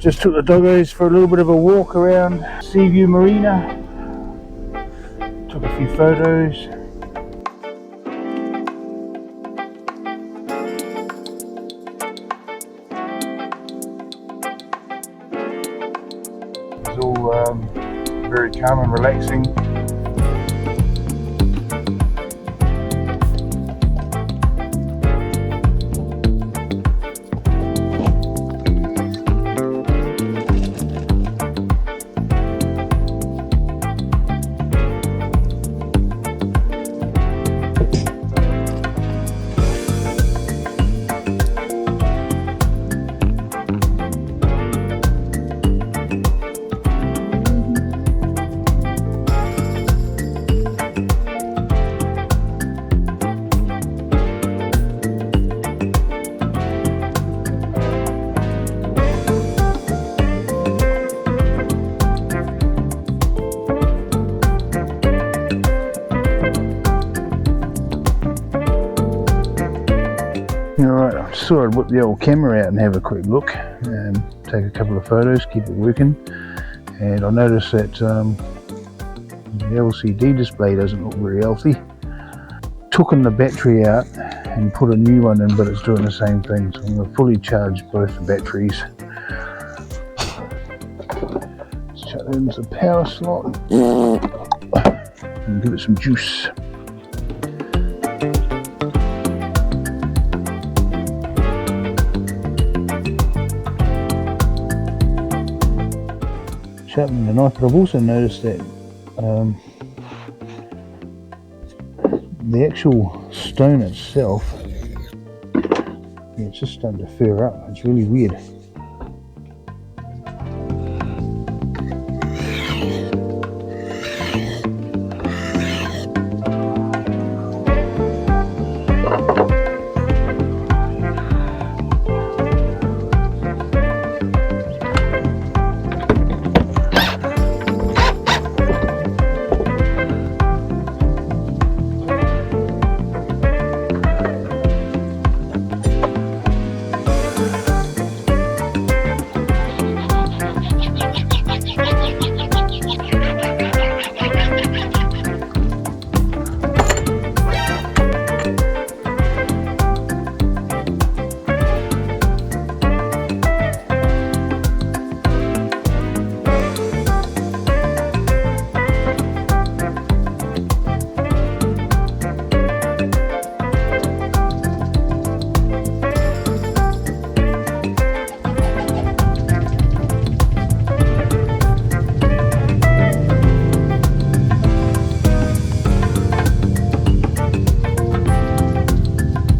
Just took the doggos for a little bit of a walk around Seaview Marina. Took a few photos. It was all very calm and relaxing. Alright, I just thought I'd whip the old camera out and have a quick look and take a couple of photos, keep it working. And I noticed that the LCD display doesn't look very healthy. Took the battery out and put a new one in, but it's doing the same thing. So I'm going to fully charge both the batteries. Let's chuck that into the power slot and give it some juice. Sharpening the knife, but I've also noticed that the actual stone itself, it's just starting to fur up. It's really weird.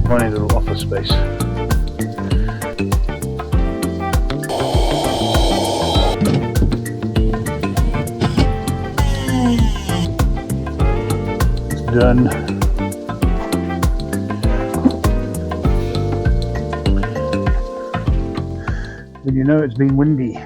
Tiny little office space. It's done. When you know it's been windy.